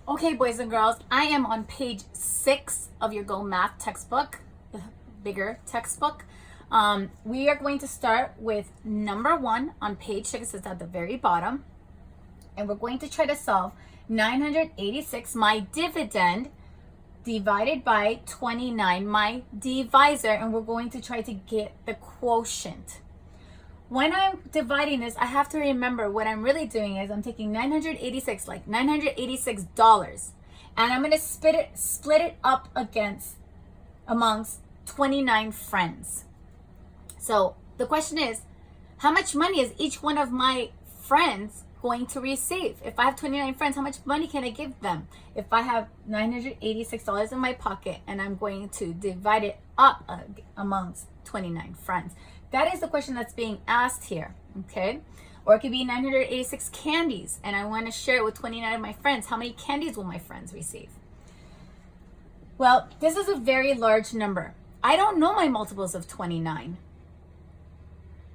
Okay, boys and girls, I am on page 6 of your Go Math textbook, the bigger textbook. We are going to start with number 1 on page 6. It's at the very bottom. And we're going to try to solve 986, my dividend, divided by 29, my divisor. And we're going to try to get the quotient. When I'm dividing this, I have to remember what I'm really doing is I'm taking 986, like $986, and I'm going to split it up amongst 29 friends. So the question is, how much money is each one of my friends going to receive? If I have 29 friends, how much money can I give them? If I have $986 in my pocket and I'm going to divide it up amongst 29 friends. That is the question that's being asked here, okay? Or it could be 986 candies, and I want to share it with 29 of my friends. How many candies will my friends receive? Well, this is a very large number. I don't know my multiples of 29.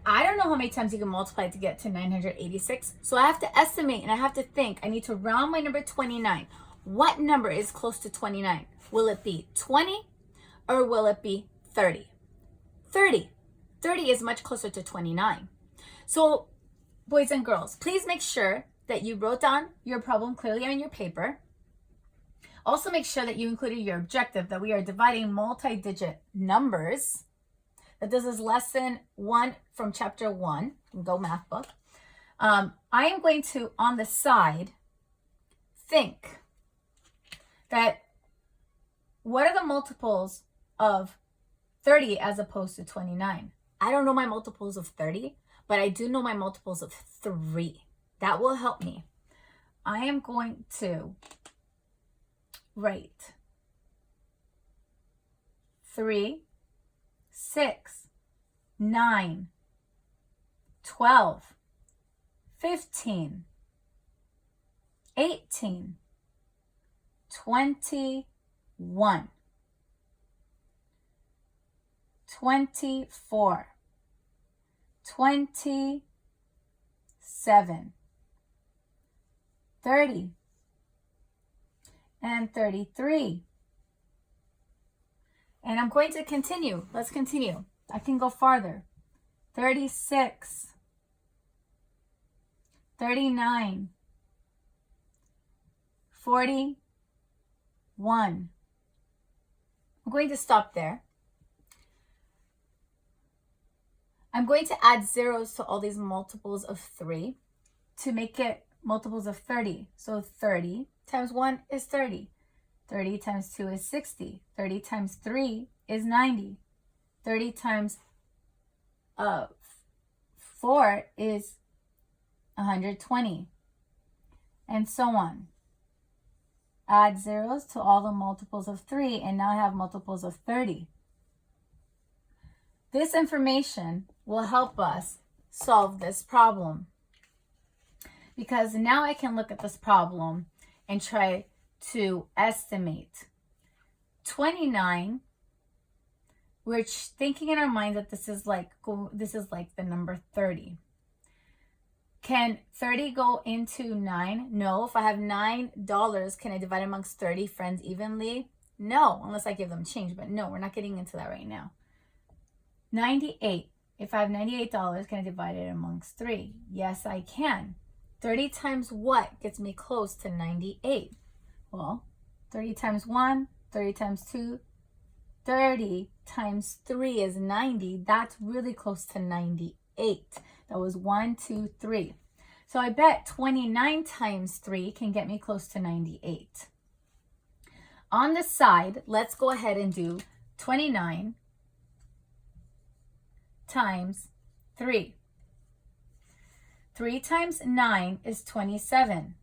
I don't know how many times you can multiply to get to 986. So I have to estimate and I have to think. I need to round my number 29. What number is close to 29? Will it be 20 or will it be 30? 30. 30 is much closer to 29. So, boys and girls, please make sure that you wrote down your problem clearly on your paper. Also make sure that you included your objective, that we are dividing multi-digit numbers, that this is lesson 1 from chapter 1 from Go Math book. I am going to, on the side, think that what are the multiples of 30 as opposed to 29? I don't know my multiples of 30, but I do know my multiples of 3. That will help me. I am going to write 3, 6, 9, 12, 15, 18, 21, 24, 27, 30, and 33. And I'm going to continue. Let's continue. I can go farther. 36, 39, 41. I'm going to stop there. I'm going to add zeros to all these multiples of 3 to make it multiples of 30. So 30 times 1 is 30. 30 times 2 is 60. 30 times 3 is 90. 30 times 4 is 120. And so on. Add zeros to all the multiples of 3, and now I have multiples of 30. This information will help us solve this problem, because now I can look at this problem and try to estimate 29. We're thinking in our mind that this is like the number 30. Can 30 go into 9? No. If I have $9, can I divide amongst 30 friends evenly? No, unless I give them change. But no, we're not getting into that right now. 98. If I have $98, can I divide it amongst 3? Yes, I can. 30 times what gets me close to 98? Well, 30 times 1, 30 times 2, 30 times 3 is 90. That's really close to 98. That was 1, 2, 3. So I bet 29 times 3 can get me close to 98. On the side, let's go ahead and do 29 times 3. 3 times 9 is 27.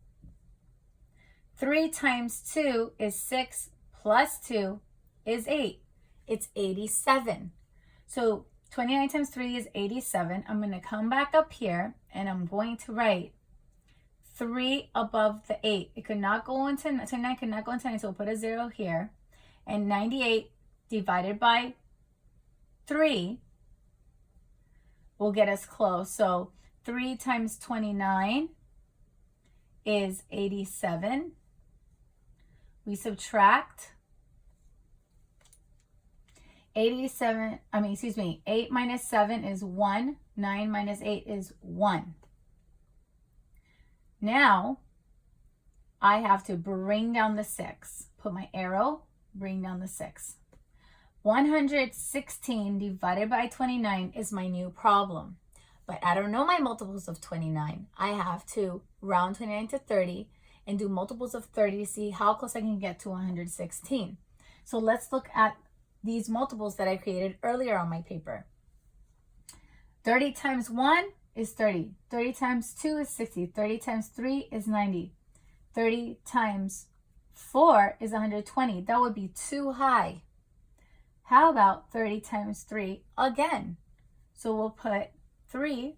3 times 2 is 6 plus 2 is 8. It's 87. So 29 times 3 is 87. I'm going to come back up here and I'm going to write 3 above the 8. It could not go into 29, could not go into 9, so we'll put a 0 here. And 98 divided by 3 will get us close. So 3 times 29 is 87. we subtract 8 minus 7 is 1. 9 minus 8 is 1. Now, I have to bring down the 6. Put my arrow, bring down the 6. 116 divided by 29 is my new problem. But I don't know my multiples of 29. I have to round 29 to 30 and do multiples of 30 to see how close I can get to 116. So let's look at these multiples that I created earlier on my paper. 30 times 1 is 30. 30 times 2 is 60. 30 times 3 is 90. 30 times 4 is 120. That would be too high. How about 30 times 3 again? So we'll put 3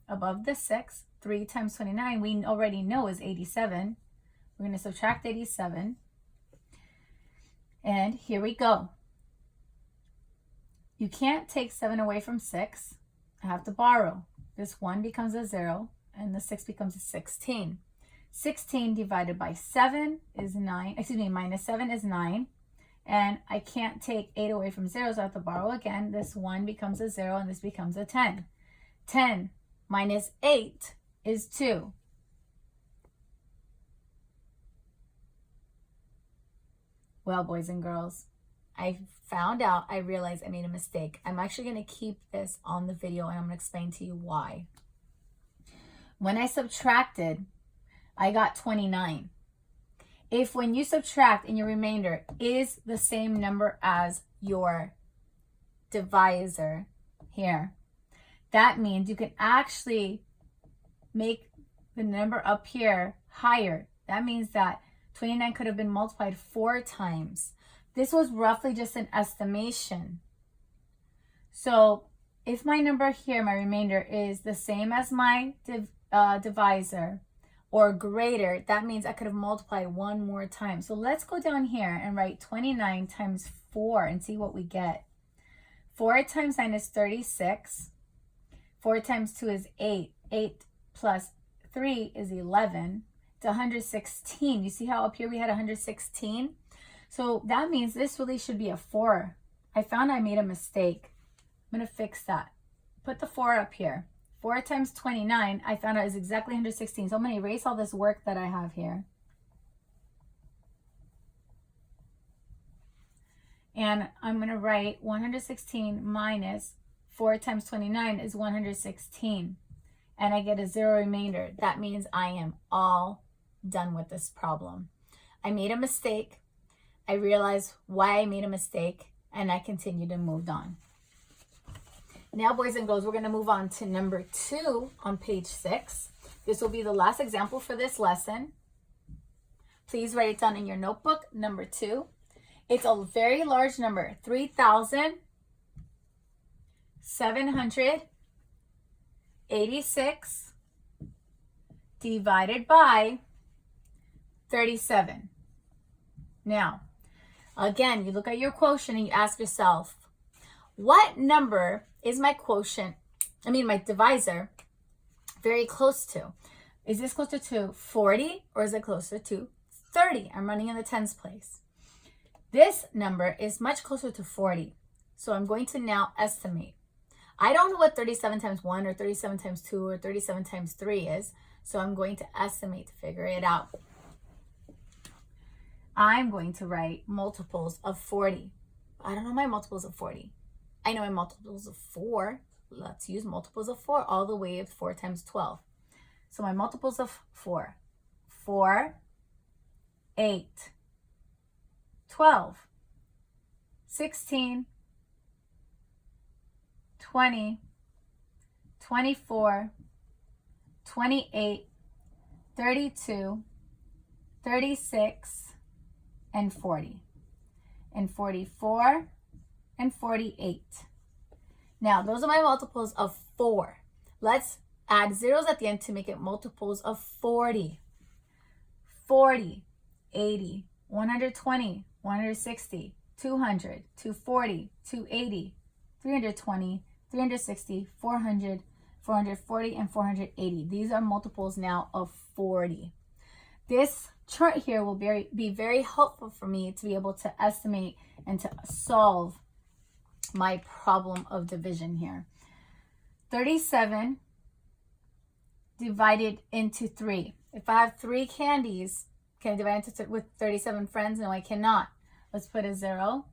above the 6. 3 times 29 we already know is 87. We're going to subtract 87. And here we go. You can't take 7 away from 6. I have to borrow. This 1 becomes a 0 and the 6 becomes a 16. 16 divided by 7 is 9. Minus 7 is 9. And I can't take 8 away from 0, so I have to borrow again. This 1 becomes a 0 and this becomes a 10. 10 minus 8 is 2. Well, boys and girls, I realized I made a mistake. I'm actually going to keep this on the video and I'm going to explain to you why. When I subtracted, I got 29. If when you subtract and your remainder is the same number as your divisor here, that means you can actually make the number up here higher. That means that 29 could have been multiplied 4 times. This was roughly just an estimation. So if my number here, my remainder, is the same as my divisor or greater, that means I could have multiplied 1 more time. So let's go down here and write 29 times 4 and see what we get. 4 times 9 is 36. 4 times 2 is 8. 8 plus 3 is 11. It's 116. You see how up here we had 116? So that means this really should be a 4. I found I made a mistake. I'm going to fix that. Put the 4 up here. 4 times 29, I found out is exactly 116. So I'm going to erase all this work that I have here. And I'm going to write 116 minus 4 times 29 is 116. And I get a 0 remainder. That means I am all done with this problem. I made a mistake. I realized why I made a mistake, and I continued and moved on. Now, boys and girls, we're going to move on to number 2 on page 6. This will be the last example for this lesson. Please write it down in your notebook, number 2. It's a very large number, 3,786 divided by 37. Now, again, you look at your quotient and you ask yourself, what number is my my divisor very close to? Is this closer to 40 or is it closer to 30? I'm running in the tens place. This number is much closer to 40. So I'm going to now estimate. I don't know what 37 times 1 or 37 times 2 or 37 times 3 is. So I'm going to estimate to figure it out. I'm going to write multiples of 40. I don't know my multiples of 40. I know my multiples of 4. Let's use multiples of 4 all the way to 4 times 12. So my multiples of 4. 4, 8, 12, 16, 20, 24, 28, 32, 36, and 40, and 44, and 48. Now, those are my multiples of 4. Let's add zeros at the end to make it multiples of 40. 40, 80, 120, 160, 200, 240, 280, 320, 360, 400, 440, and 480. These are multiples now of 40. This chart here will be very helpful for me to be able to estimate and to solve my problem of division here. 37 divided into 3. If I have 3 candies, can I divide into with 37 friends? No, I cannot. Let's put a 0.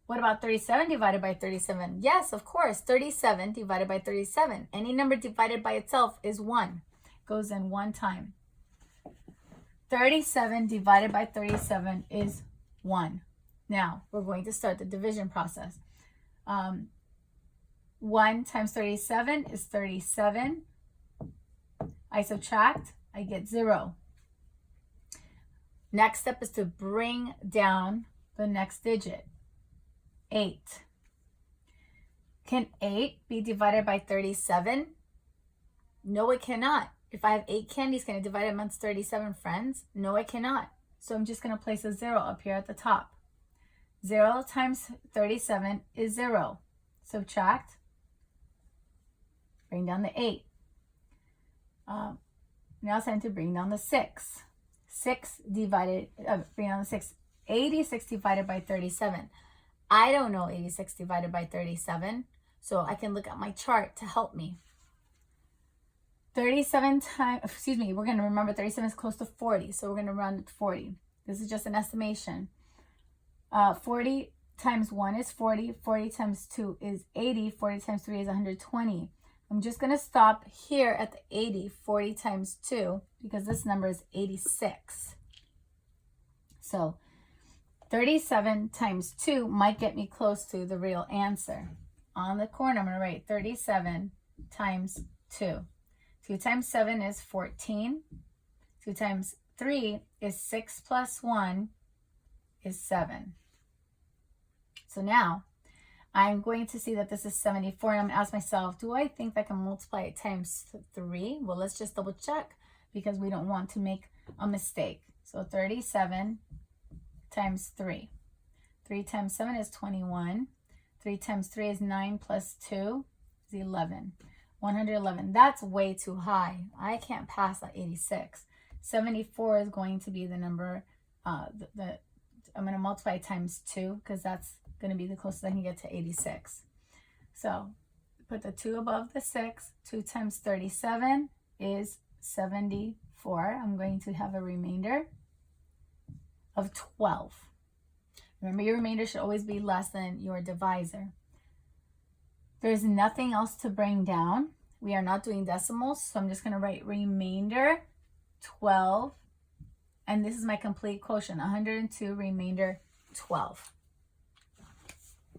What about 37 divided by 37? Yes, of course. 37 divided by 37. Any number divided by itself is 1. Goes in 1 time. 37 divided by 37 is 1. Now, we're going to start the division process. 1 times 37 is 37. I subtract, I get 0. Next step is to bring down the next digit, 8. Can 8 be divided by 37? No, it cannot. If I have 8 candies, can I divide it amongst 37 friends? No, I cannot. So I'm just going to place a 0 up here at the top. 0 times 37 is 0. Subtract. Bring down the 8. Now it's time to bring down the 6. 6 divided, bring down the 6. 86 divided by 37. I don't know 86 divided by 37, so I can look at my chart to help me. 37 times, we're going to remember 37 is close to 40, so we're going to round it to 40. This is just an estimation. 40 times 1 is 40, 40 times 2 is 80, 40 times 3 is 120. I'm just going to stop here at the 80, 40 times 2, because this number is 86. So 37 times 2 might get me close to the real answer. On the corner, I'm going to write 37 times 2. 2 times 7 is 14. 2 times 3 is 6 plus 1 is 7. So now I'm going to see that this is 74, and I'm going to ask myself, do I think I can multiply it times 3? Well, let's just double check because we don't want to make a mistake. So 37 times 3. 3 times 7 is 21. 3 times 3 is 9 plus 2 is 11. 111. That's way too high. I can't pass that 86. 74 is going to be the number, I'm going to multiply times 2 because that's going to be the closest I can get to 86. So put the 2 above the 6. 2 times 37 is 74. I'm going to have a remainder of 12. Remember, your remainder should always be less than your divisor. There's nothing else to bring down. We are not doing decimals, so I'm just going to write remainder 12. And this is my complete quotient, 102 remainder 12.